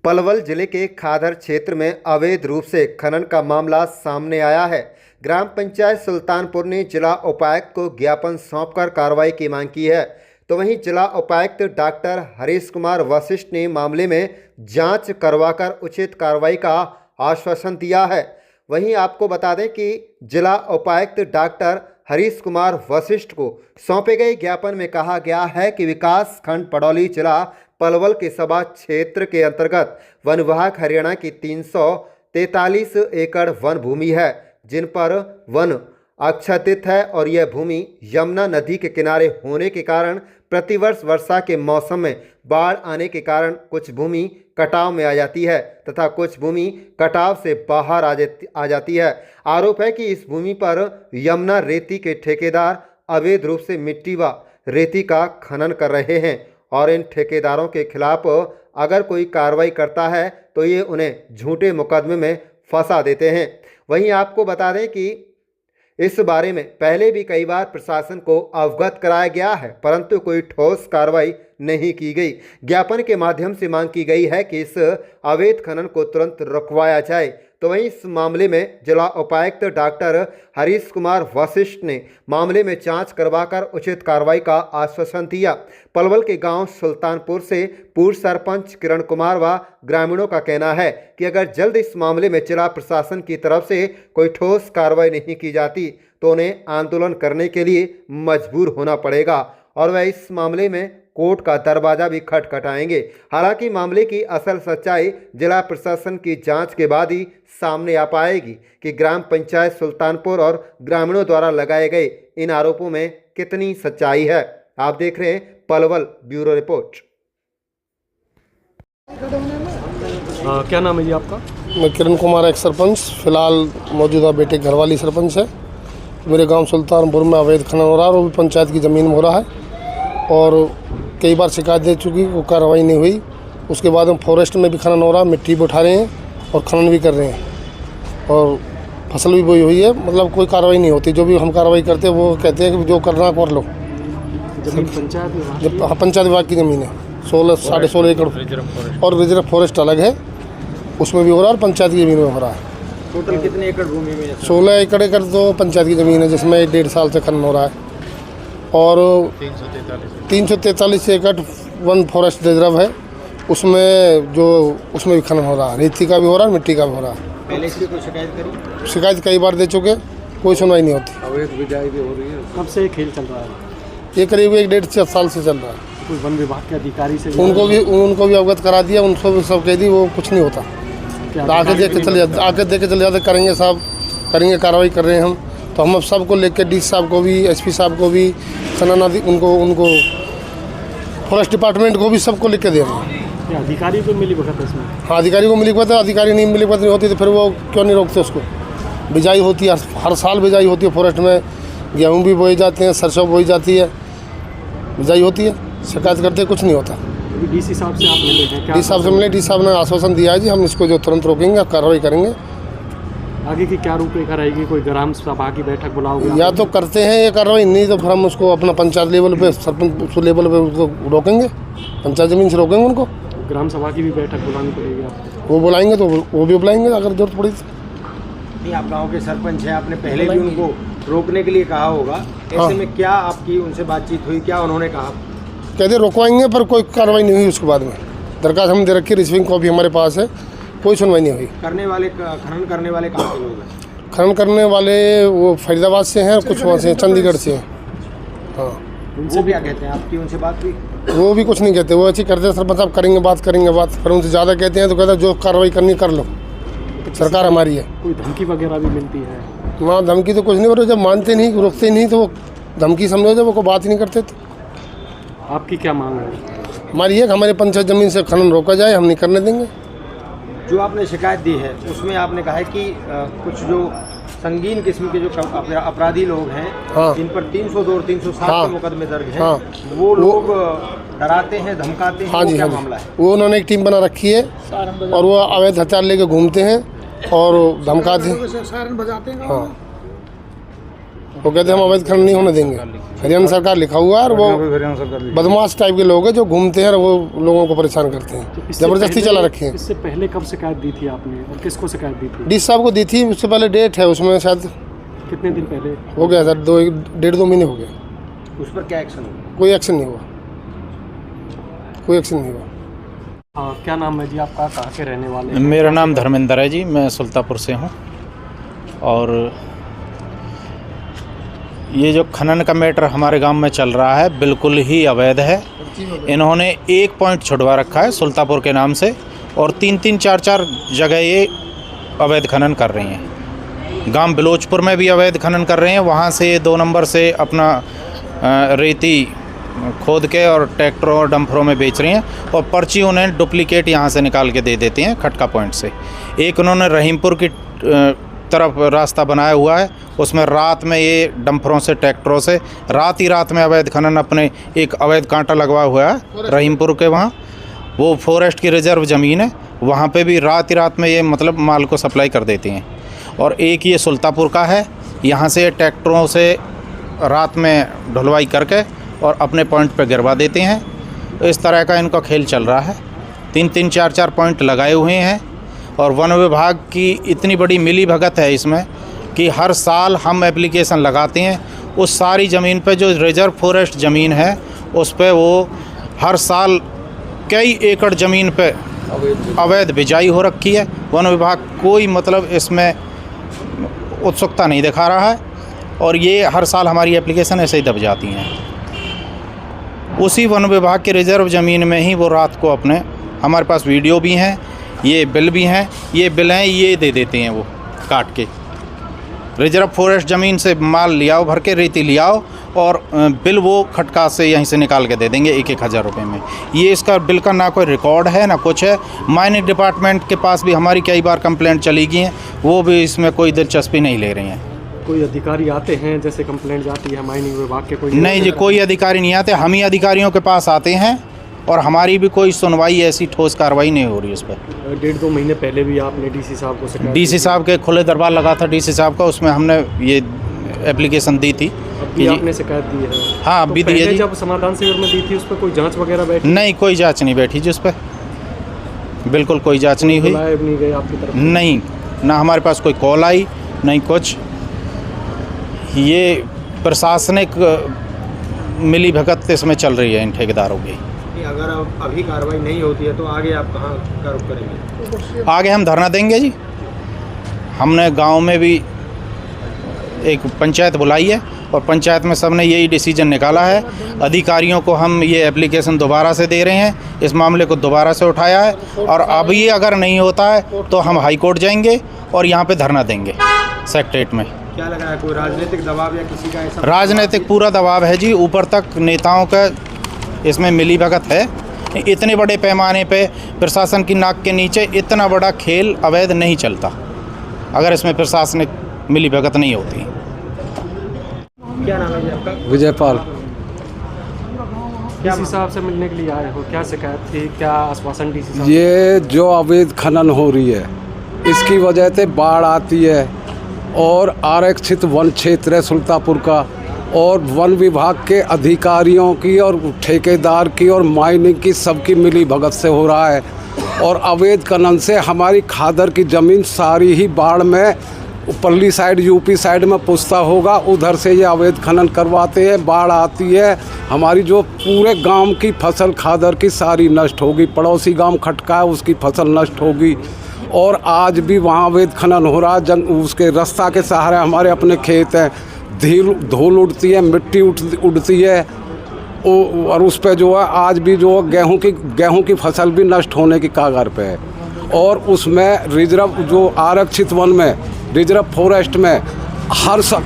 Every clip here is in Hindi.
पलवल जिले के खादर क्षेत्र में अवैध रूप से खनन का मामला सामने आया है। ग्राम पंचायत सुल्तानपुर ने जिला उपायुक्त को ज्ञापन सौंपकर कार्रवाई की मांग की है। तो वहीं जिला उपायुक्त डॉक्टर हरीश कुमार वशिष्ठ ने मामले में जांच करवाकर उचित कार्रवाई का आश्वासन दिया है। वहीं आपको बता दें कि जिला उपायुक्त डॉक्टर हरीश कुमार वशिष्ठ को सौंपे गए ज्ञापन में कहा गया है कि विकास खंड पड़ौली जिला पलवल के सभा क्षेत्र के अंतर्गत वन विभाग हरियाणा की 343 एकड़ वन भूमि है, जिन पर वन आच्छादित है और यह भूमि यमुना नदी के किनारे होने के कारण प्रतिवर्ष वर्षा के मौसम में बाढ़ आने के कारण कुछ भूमि कटाव में आ जाती है तथा कुछ भूमि कटाव से बाहर आ जाती है। आरोप है कि इस भूमि पर यमुना रेती के ठेकेदार अवैध रूप से मिट्टी व रेती का खनन कर रहे हैं और इन ठेकेदारों के खिलाफ अगर कोई कार्रवाई करता है तो ये उन्हें झूठे मुकदमे में फंसा देते हैं। वहीं आपको बता दें कि इस बारे में पहले भी कई बार प्रशासन को अवगत कराया गया है, परंतु कोई ठोस कार्रवाई नहीं की गई। ज्ञापन के माध्यम से मांग की गई है कि इस अवैध खनन को तुरंत रुकवाया जाए। तो वहीं इस मामले में जिला उपायुक्त डॉक्टर हरीश कुमार वशिष्ठ ने मामले में जांच करवाकर उचित कार्रवाई का आश्वासन दिया। पलवल के गांव सुल्तानपुर से पूर्व सरपंच किरण कुमार व ग्रामीणों का कहना है कि अगर जल्द इस मामले में जिला प्रशासन की तरफ से कोई ठोस कार्रवाई नहीं की जाती तो उन्हें आंदोलन करने के लिए मजबूर होना पड़ेगा और वह इस मामले में कोर्ट का दरवाजा भी खटखटाएंगे। हालांकि मामले की असल सच्चाई जिला प्रशासन की जांच के बाद ही सामने आ पाएगी कि ग्राम पंचायत सुल्तानपुर और ग्रामीणों द्वारा लगाए गए इन आरोपों में कितनी सच्चाई है। आप देख रहे हैं पलवल ब्यूरो रिपोर्ट। क्या नाम है जी आपका? मैं किरण कुमार, एक सरपंच, फिलहाल मौजूदा बेटे घरवाली सरपंच है। मेरे गांव सुल्तानपुर में अवैध खनन हो रहा है और वो भी पंचायत की ज़मीन में हो रहा है और कई बार शिकायत दे चुकी, वो कार्रवाई नहीं हुई। उसके बाद हम फॉरेस्ट में भी खनन हो रहा है, मिट्टी भी उठा रहे हैं और खनन भी कर रहे हैं और फसल भी बोई हुई है, मतलब कोई कार्रवाई नहीं होती। जो भी हम कार्रवाई करते हैं वो कहते हैं कि जो करना कर लो। जमीन पंचायत विभाग की ज़मीन है, 16.5 एकड़ और रिजर्व फॉरेस्ट अलग है, उसमें भी हो रहा है और पंचायत की ज़मीन में हो रहा है। टोटल कितने एकड़ भूमि में? 16 एकड़ तो पंचायत की ज़मीन है जिसमें 1.5 साल से खनन हो रहा है और 343 एकड़ वन फॉरेस्ट रिजर्व है, उसमें भी खनन हो रहा है। रेती का भी हो रहा है, मिट्टी का भी हो रहा है। पहले इसकी कोई शिकायत करी? शिकायत कई बार दे चुके, कोई सुनवाई नहीं होती। अवैध बिजाई भी हो रही है। कब से खेल चल रहा है? ये करीब 1.5 साल से चल रहा है। कोई वन विभाग के अधिकारी से उनको भी अवगत करा दिया, उनको भी सब कह दी, वो कुछ नहीं होता। आके देख के चले जाते करेंगे साहब, करेंगे, कार्रवाई कर रहे हैं हम। तो हम अब सबको लेकर डी साहब को भी, एसपी साहब को भी, खनन उनको फॉरेस्ट डिपार्टमेंट को भी सबको लिख के दे रहे हैं। अधिकारी को मिली भगत इसमें? हाँ, अधिकारी को मिली भगत है। अधिकारी नहीं मिली भगत नहीं होती तो फिर वो क्यों नहीं रोकते उसको? बिजाई होती है, हर साल बिजाई होती है फॉरेस्ट में, गेहूँ भी बोई जाते हैं, सरसों बोई जाती है, बिजाई होती है। शिकायत करते कुछ नहीं होता। डीसी साहब से आप मिले हैं क्या? डी साहब से मिले, डी साहब ने आश्वासन दिया है जी हम इसको जो तुरंत रोकेंगे, कार्रवाई करेंगे। आगे की क्या रूपरेखा रहेगी? कोई ग्राम सभा की बैठक बुलाओगे? या तो करते हैं ये कार्रवाई, नहीं तो फिर हम उसको अपना पंचायत लेवल पे, सरपंच लेवल पे उसको रोकेंगे, पंचायत जमीन से रोकेंगे उनको। ग्राम सभा की भी बैठक बुलानी पड़ेगी आपको? वो बुलाएंगे तो वो भी बुलाएंगे अगर जरूरत पड़ी तो। नहीं, आप गांव के सरपंच हैं, आपने पहले भी उनको रोकने के लिए कहा होगा। ऐसे में क्या आपकी उनसे बातचीत हुई, क्या उन्होंने कहा? कहते रोकवाएंगे पर कोई कार्रवाई नहीं हुई। उसके बाद में दरखास्त हम दे रखी, रिसीविंग कॉपी हमारे पास है, कोई सुनवाई नहीं हुई। खनन करने वाले कहाँ के लोग हैं? खनन करने वाले वो फरीदाबाद से हैं, कुछ वहाँ से चंडीगढ़ से हैं। हाँ, उनसे क्या कहते हैं? आपकी उनसे बात हुई? वो भी कुछ नहीं कहते, वो अच्छी करते हैं सरपंच साहब, करेंगे बात, फिर उनसे ज़्यादा कहते हैं तो कहते हैं जो कार्रवाई करनी कर लो, सरकार हमारी है। कोई धमकी वगैरह भी मिलती है? वहाँ धमकी तो कुछ नहीं, और जब मानते नहीं, रोकते नहीं तो वो धमकी समझो, जब वो बात ही नहीं करते तो। आपकी क्या मांग है? हमारी है कि हमारे पंचायत जमीन से खनन रोका जाए, हम नहीं करने देंगे। जो आपने शिकायत दी है उसमें आपने कहा है कि कुछ जो संगीन किस्म के जो अपराधी लोग हैं, हाँ, जिन पर 302 और 307 हाँ, के मुकदमे दर्ज हैं, हाँ, वो लोग डराते हैं, धमकाते हैं। हाँ जी, क्या हाँ मामला है? वो उन्होंने एक टीम बना रखी है और वो अवैध हथियार लेके घूमते हैं और धमकाते हैं। सायरन बजाते हैं। हाँ, वो कहते हैं हम अवैध खनन नहीं होने देंगे। हरियाणा सरकार लिखा हुआ है और वो बदमाश टाइप के लोग हैं जो घूमते हैं और वो लोगों को परेशान करते हैं, ज़बरदस्ती चला रखे हैं। इससे पहले कब शिकायत दी थी आपने और किसको शिकायत दी थी? डीसी साहब को दी थी, उससे पहले डेट है उसमें शायद कितने दिन पहले? हो गया सर, 1.5-2 महीने हो गए। उस पर क्या एक्शन हुआ? कोई एक्शन नहीं हुआ, कोई एक्शन नहीं हुआ। क्या नाम है जी आपका, कहाँ के रहने वाले हैं? मेरा नाम धर्मेंद्र है जी, मैं सुल्तानपुर से हूँ। और ये जो खनन का मैटर हमारे गांव में चल रहा है बिल्कुल ही अवैध है। इन्होंने एक पॉइंट छुड़वा रखा है सुल्तानपुर के नाम से और 3-3, 4-4 जगह ये अवैध खनन कर रही हैं। गांव बिलोचपुर में भी अवैध खनन कर रहे हैं, वहाँ से 2 नंबर से अपना रेती खोद के और ट्रैक्टरों और डंपरों में बेच रही हैं और पर्ची उन्हें डुप्लीकेट यहाँ से निकाल के दे देती हैं खटका पॉइंट से। एक उन्होंने रहीमपुर की तरफ रास्ता बनाया हुआ है, उसमें रात में ये डंपरों से ट्रैक्टरों से रात ही रात में अवैध खनन, अपने एक अवैध कांटा लगवा हुआ है रहीमपुर के वहाँ, वो फॉरेस्ट की रिजर्व ज़मीन है, वहाँ पे भी रात ही रात में ये मतलब माल को सप्लाई कर देती हैं। और एक ये सुल्तानपुर का है, यहाँ से ट्रैक्टरों से रात में ढुलवाई करके और अपने पॉइंट पे गिरवा देते हैं। इस तरह का इनका खेल चल रहा है। 3-3, 4-4 पॉइंट लगाए हुए हैं और वन विभाग की इतनी बड़ी मिली भगत है इसमें कि हर साल हम एप्लीकेशन लगाते हैं। उस सारी ज़मीन पे जो रिजर्व फॉरेस्ट ज़मीन है उस पे वो हर साल कई एकड़ ज़मीन पे अवैध बिजाई हो रखी है। वन विभाग कोई मतलब इसमें उत्सुकता नहीं दिखा रहा है और ये हर साल हमारी एप्लीकेशन ऐसे ही दब जाती हैं। उसी वन विभाग के रिजर्व ज़मीन में ही वो रात को अपने, हमारे पास वीडियो भी हैं, ये बिल भी हैं, ये बिल हैं ये दे देते हैं वो काट के। रिजर्व फॉरेस्ट ज़मीन से माल लियाओ, भर के रेती लियाओ और बिल वो खटका से यहीं से निकाल के दे देंगे 1-1 हज़ार रुपये में। ये इसका बिल का ना कोई रिकॉर्ड है ना कुछ है। माइनिंग डिपार्टमेंट के पास भी हमारी कई बार कंप्लेंट चली गई हैं, वो भी इसमें कोई दिलचस्पी नहीं ले रही हैं। कोई अधिकारी आते हैं जैसे कंप्लेंट जाती है माइनिंग विभाग के? कोई नहीं जी, कोई अधिकारी नहीं आते, हम ही अधिकारियों के पास आते हैं और हमारी भी कोई सुनवाई, ऐसी ठोस कार्रवाई नहीं हो रही उस पर। 1.5-2 महीने पहले भी आपने डीसी साहब को शिकायत? डीसी साहब के खुले दरबार लगा था डीसी साहब का, उसमें हमने ये एप्लीकेशन दी थी। अभी आपने शिकायत दी है? हाँ, अभी दी है जी। जब समाधान शिविर में दी थी उस पर कोई जांच वगैरह बैठी? नहीं, कोई जांच नहीं बैठी जी उस पर, बिल्कुल कोई जांच नहीं हुई। नहीं गए आपकी तरफ? नहीं, ना हमारे पास कोई कॉल आई नहीं कुछ। ये प्रशासनिक मिली भगत इसमें चल रही है इन ठेकेदारों की। अगर अभी कार्रवाई नहीं होती है तो आगे आप कहाँ का रुख करेंगे? आगे हम धरना देंगे जी। हमने गांव में भी एक पंचायत बुलाई है और पंचायत में सबने यही डिसीजन निकाला है। अधिकारियों को हम ये एप्लीकेशन दोबारा से दे रहे हैं, इस मामले को दोबारा से उठाया है और अब ये अगर नहीं होता है तो हम हाई कोर्ट जाएंगे और यहाँ पे धरना देंगे सेक्रेटेरिएट में। क्या लग रहा है, कोई राजनीतिक दबाव या किसी का ऐसा? राजनीतिक पूरा दबाव है जी, ऊपर तक नेताओं का इसमें मिली भगत है। इतने बड़े पैमाने पे प्रशासन की नाक के नीचे इतना बड़ा खेल अवैध नहीं चलता अगर इसमें प्रशासनिक मिली भगत नहीं होती। क्या नाम है जी आपका? विजयपाल। डीसी साहब से मिलने के लिए आए हो, क्या शिकायत थी, क्या आश्वासन डीसी साहब? ये जो अवैध खनन हो रही है इसकी वजह से बाढ़ आती है और आरक्षित वन क्षेत्र है सुल्तानपुर का और वन विभाग के अधिकारियों की और ठेकेदार की और माइनिंग की सबकी मिली भगत से हो रहा है। और अवैध खनन से हमारी खादर की ज़मीन सारी ही बाढ़ में उपरली साइड यूपी साइड में पुस्ता होगा, उधर से ये अवैध खनन करवाते हैं। बाढ़ आती है, हमारी जो पूरे गांव की फसल खादर की सारी नष्ट होगी। पड़ोसी गांव खटका है उसकी फसल नष्ट होगी और आज भी वहाँ अवैध खनन हो रहा है। उसके रास्ता के सहारे हमारे अपने खेत हैं, धूल उड़ती है, मिट्टी उड़ती है और उस पे जो है आज भी जो गेहूं की फसल भी नष्ट होने की कगार पे है। और उसमें रिजर्व जो आरक्षित वन में रिजर्व फॉरेस्ट में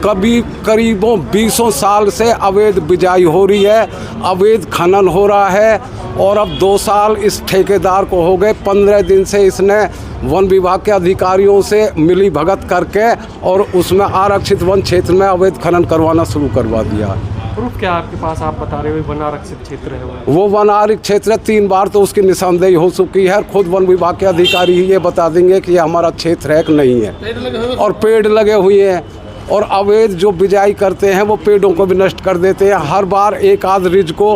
कभी करीबों 20 साल से अवैध बिजाई हो रही है, अवैध खनन हो रहा है और अब 2 साल इस ठेकेदार को हो गए। 15 दिन से इसने वन विभाग के अधिकारियों से मिली भगत करके और उसमें आरक्षित वन क्षेत्र में अवैध खनन करवाना शुरू करवा दिया। प्रूफ क्या आपके पास? आप बता रहे हो वन आरक्षित क्षेत्र है वो वन आरक्षित क्षेत्र 3 बार तो उसकी निशानदेही हो चुकी है। खुद वन विभाग के अधिकारी ही ये बता देंगे कि ये हमारा क्षेत्र है कि नहीं है। और पेड़ लगे हुए हैं और अवैध जो बिजाई करते हैं वो पेड़ों को भी नष्ट कर देते हैं। हर बार एक आध रिज को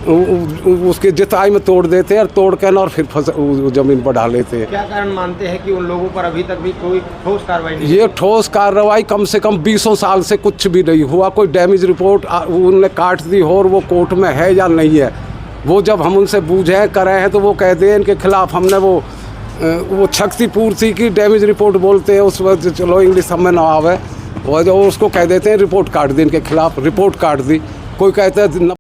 उसके जुताई में तोड़ देते हैं और तोड़ के ना और फिर ज़मीन पर डाल लेते हैं। क्या कारण मानते हैं कि उन लोगों पर अभी तक भी कोई ठोस कार्रवाई नहीं? ये ठोस कार्रवाई कम से कम 20 साल से कुछ भी नहीं हुआ। कोई डैमेज रिपोर्ट उनने काट दी हो और वो कोर्ट में है या नहीं है, वो जब हम उनसे बूझे करे हैं तो वो कहते हैं इनके खिलाफ हमने वो क्षतिपूर्ति की डैमेज रिपोर्ट बोलते हैं, उस वक्त चलो इंग्लिश हमें ना आवे, वो जो उसको कह देते हैं रिपोर्ट काट दी, इनके खिलाफ रिपोर्ट काट दी। कोई कहता है